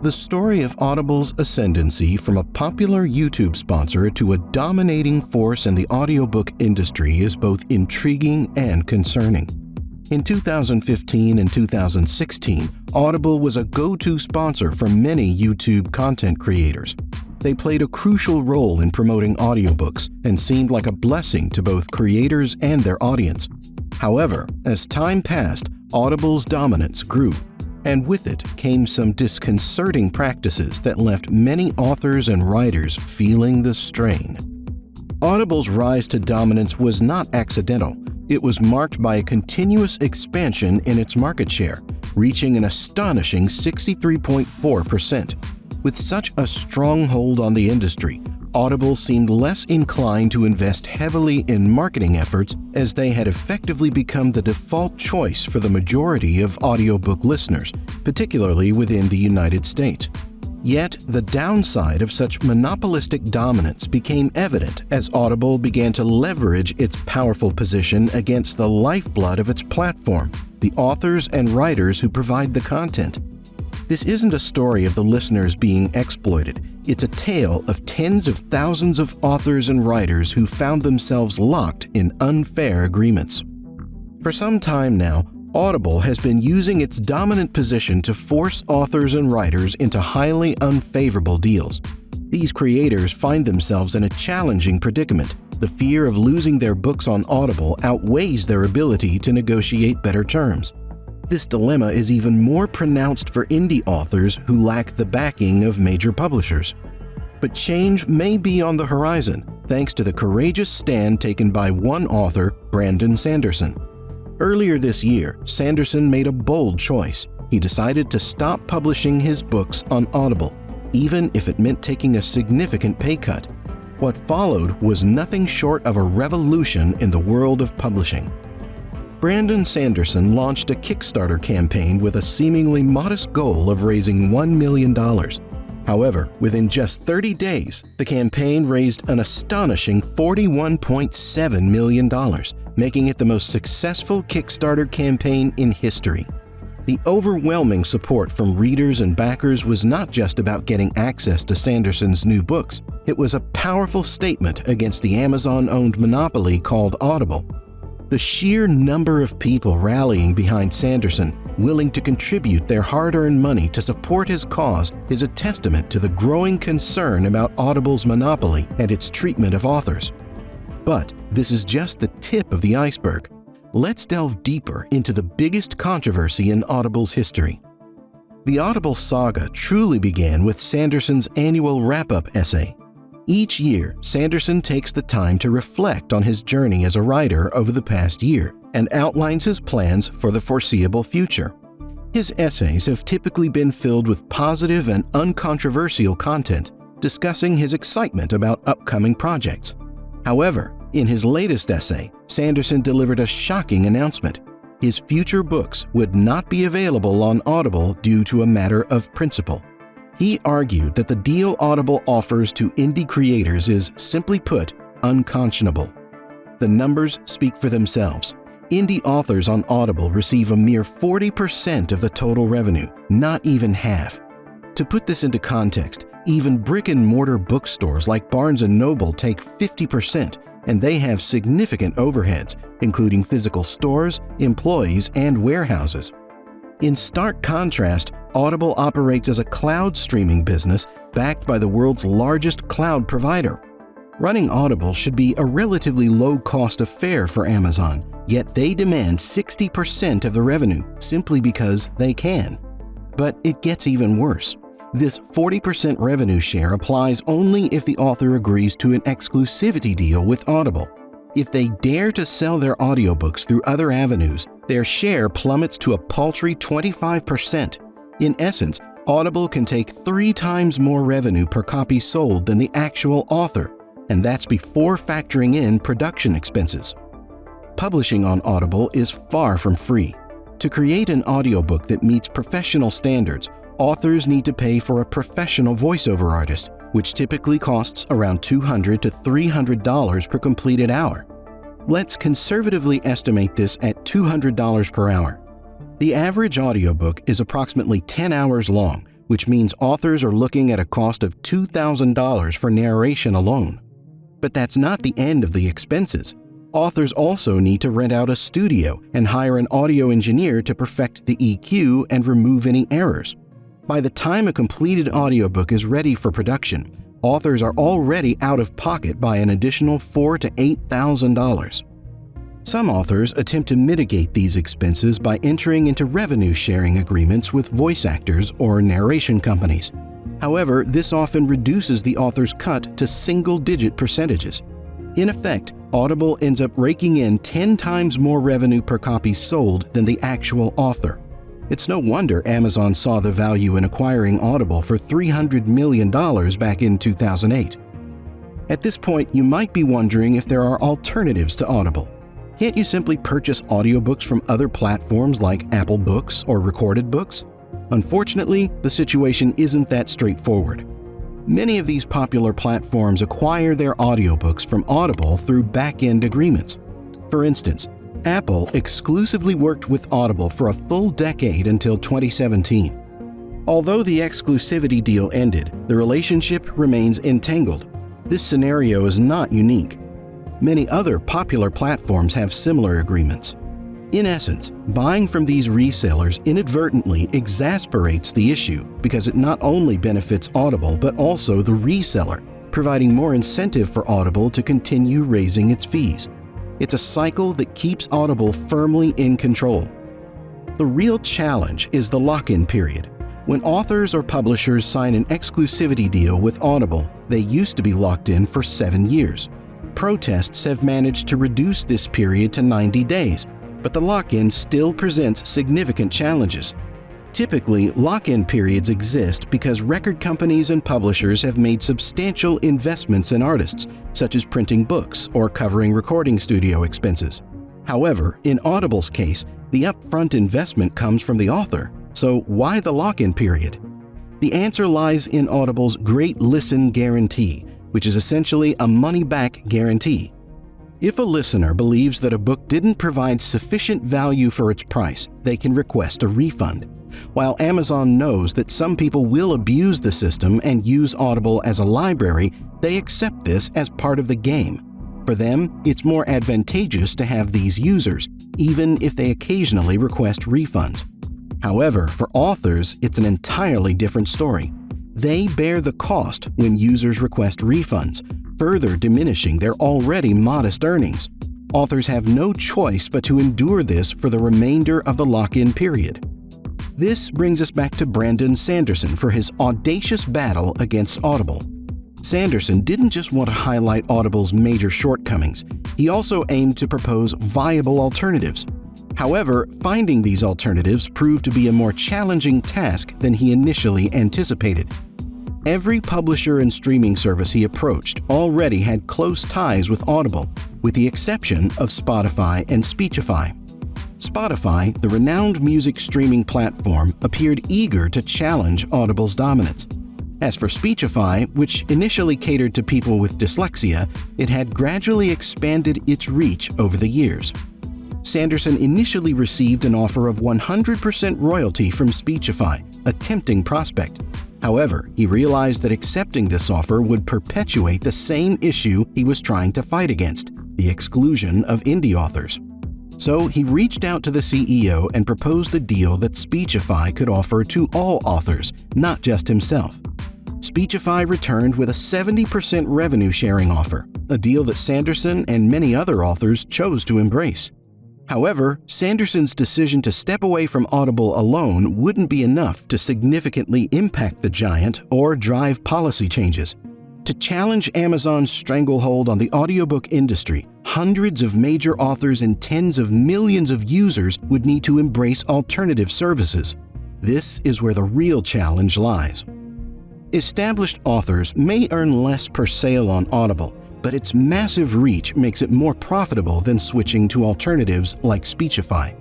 The story of Audible's ascendancy from a popular YouTube sponsor to a dominating force in the audiobook industry is both intriguing and concerning. In 2015 and 2016, Audible was a go-to sponsor for many YouTube content creators. They played a crucial role in promoting audiobooks and seemed like a blessing to both creators and their audience. However, as time passed, Audible's dominance grew, and with it came some disconcerting practices that left many authors and writers feeling the strain. Audible's rise to dominance was not accidental. It was marked by a continuous expansion in its market share, reaching an astonishing 63.4%. With such a strong hold on the industry, Audible seemed less inclined to invest heavily in marketing efforts, as they had effectively become the default choice for the majority of audiobook listeners, particularly within the United States. Yet, the downside of such monopolistic dominance became evident as Audible began to leverage its powerful position against the lifeblood of its platform, the authors and writers who provide the content. This isn't a story of the listeners being exploited. It's a tale of tens of thousands of authors and writers who found themselves locked in unfair agreements. For some time now, Audible has been using its dominant position to force authors and writers into highly unfavorable deals. These creators find themselves in a challenging predicament. The fear of losing their books on Audible outweighs their ability to negotiate better terms. This dilemma is even more pronounced for indie authors who lack the backing of major publishers. But change may be on the horizon, thanks to the courageous stand taken by one author, Brandon Sanderson. Earlier this year, Sanderson made a bold choice. He decided to stop publishing his books on Audible, even if it meant taking a significant pay cut. What followed was nothing short of a revolution in the world of publishing. Brandon Sanderson launched a Kickstarter campaign with a seemingly modest goal of raising $1 million. However, within just 30 days, the campaign raised an astonishing $41.7 million, making it the most successful Kickstarter campaign in history. The overwhelming support from readers and backers was not just about getting access to Sanderson's new books. It was a powerful statement against the Amazon-owned monopoly called Audible. The sheer number of people rallying behind Sanderson, willing to contribute their hard-earned money to support his cause, is a testament to the growing concern about Audible's monopoly and its treatment of authors. But this is just the tip of the iceberg. Let's delve deeper into the biggest controversy in Audible's history. The Audible saga truly began with Sanderson's annual wrap-up essay. Each year, Sanderson takes the time to reflect on his journey as a writer over the past year and outlines his plans for the foreseeable future. His essays have typically been filled with positive and uncontroversial content, discussing his excitement about upcoming projects. However, in his latest essay, Sanderson delivered a shocking announcement. His future books would not be available on Audible due to a matter of principle. He argued that the deal Audible offers to indie creators is, simply put, unconscionable. The numbers speak for themselves. Indie authors on Audible receive a mere 40% of the total revenue, not even half. To put this into context, even brick-and-mortar bookstores like Barnes & Noble take 50%, and they have significant overheads, including physical stores, employees, and warehouses. In stark contrast, Audible operates as a cloud streaming business backed by the world's largest cloud provider. Running Audible should be a relatively low-cost affair for Amazon, yet they demand 60% of the revenue simply because they can. But it gets even worse. This 40% revenue share applies only if the author agrees to an exclusivity deal with Audible. If they dare to sell their audiobooks through other avenues, their share plummets to a paltry 25%. In essence, Audible can take 3 times more revenue per copy sold than the actual author, and that's before factoring in production expenses. Publishing on Audible is far from free. To create an audiobook that meets professional standards, authors need to pay for a professional voiceover artist, which typically costs around $200 to $300 per completed hour. Let's conservatively estimate this at $200 per hour. The average audiobook is approximately 10 hours long, which means authors are looking at a cost of $2,000 for narration alone. But that's not the end of the expenses. Authors also need to rent out a studio and hire an audio engineer to perfect the EQ and remove any errors. By the time a completed audiobook is ready for production, authors are already out of pocket by an additional $4,000 to $8,000. Some authors attempt to mitigate these expenses by entering into revenue-sharing agreements with voice actors or narration companies. However, this often reduces the author's cut to single-digit percentages. In effect, Audible ends up raking in 10 times more revenue per copy sold than the actual author. It's no wonder Amazon saw the value in acquiring Audible for $300 million back in 2008. At this point, you might be wondering if there are alternatives to Audible. Can't you simply purchase audiobooks from other platforms like Apple Books or Recorded Books? Unfortunately, the situation isn't that straightforward. Many of these popular platforms acquire their audiobooks from Audible through back-end agreements. For instance, Apple exclusively worked with Audible for a full decade until 2017. Although the exclusivity deal ended, the relationship remains entangled. This scenario is not unique. Many other popular platforms have similar agreements. In essence, buying from these resellers inadvertently exasperates the issue because it not only benefits Audible but also the reseller, providing more incentive for Audible to continue raising its fees. It's a cycle that keeps Audible firmly in control. The real challenge is the lock-in period. When authors or publishers sign an exclusivity deal with Audible, they used to be locked in for 7 years. Protests have managed to reduce this period to 90 days, but the lock-in still presents significant challenges. Typically, lock-in periods exist because record companies and publishers have made substantial investments in artists, such as printing books or covering recording studio expenses. However, in Audible's case, the upfront investment comes from the author, so why the lock-in period? The answer lies in Audible's Great Listen Guarantee, which is essentially a money-back guarantee. If a listener believes that a book didn't provide sufficient value for its price, they can request a refund. While Amazon knows that some people will abuse the system and use Audible as a library, they accept this as part of the game. For them, it's more advantageous to have these users, even if they occasionally request refunds. However, for authors, it's an entirely different story. They bear the cost when users request refunds, further diminishing their already modest earnings. Authors have no choice but to endure this for the remainder of the lock-in period. This brings us back to Brandon Sanderson for his audacious battle against Audible. Sanderson didn't just want to highlight Audible's major shortcomings, he also aimed to propose viable alternatives. However, finding these alternatives proved to be a more challenging task than he initially anticipated. Every publisher and streaming service he approached already had close ties with Audible, with the exception of Spotify and Speechify. Spotify, the renowned music streaming platform, appeared eager to challenge Audible's dominance. As for Speechify, which initially catered to people with dyslexia, it had gradually expanded its reach over the years. Sanderson initially received an offer of 100% royalty from Speechify, a tempting prospect. However, he realized that accepting this offer would perpetuate the same issue he was trying to fight against, the exclusion of indie authors. So he reached out to the CEO and proposed a deal that Speechify could offer to all authors, not just himself. Speechify returned with a 70% revenue-sharing offer, a deal that Sanderson and many other authors chose to embrace. However, Sanderson's decision to step away from Audible alone wouldn't be enough to significantly impact the giant or drive policy changes. To challenge Amazon's stranglehold on the audiobook industry, hundreds of major authors and tens of millions of users would need to embrace alternative services. This is where the real challenge lies. Established authors may earn less per sale on Audible, but its massive reach makes it more profitable than switching to alternatives like Speechify.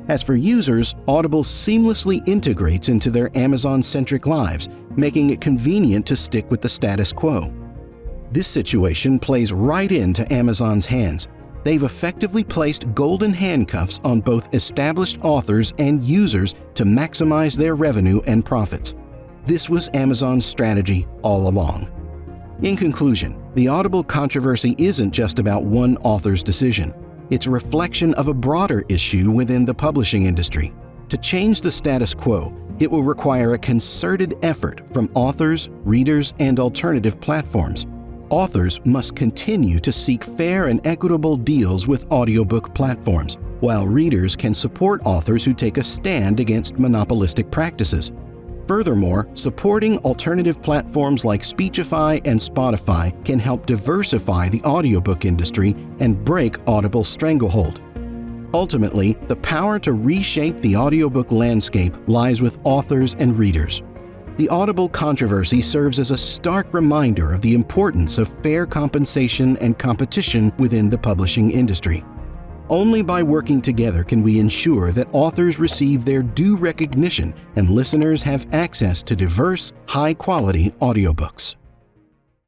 As for users, Audible seamlessly integrates into their Amazon-centric lives, making it convenient to stick with the status quo. This situation plays right into Amazon's hands. They've effectively placed golden handcuffs on both established authors and users to maximize their revenue and profits. This was Amazon's strategy all along. In conclusion, the Audible controversy isn't just about one author's decision. It's a reflection of a broader issue within the publishing industry. To change the status quo, it will require a concerted effort from authors, readers, and alternative platforms. Authors must continue to seek fair and equitable deals with audiobook platforms, while readers can support authors who take a stand against monopolistic practices. Furthermore, supporting alternative platforms like Speechify and Spotify can help diversify the audiobook industry and break Audible's stranglehold. Ultimately, the power to reshape the audiobook landscape lies with authors and readers. The Audible controversy serves as a stark reminder of the importance of fair compensation and competition within the publishing industry. Only by working together can we ensure that authors receive their due recognition and listeners have access to diverse, high-quality audiobooks.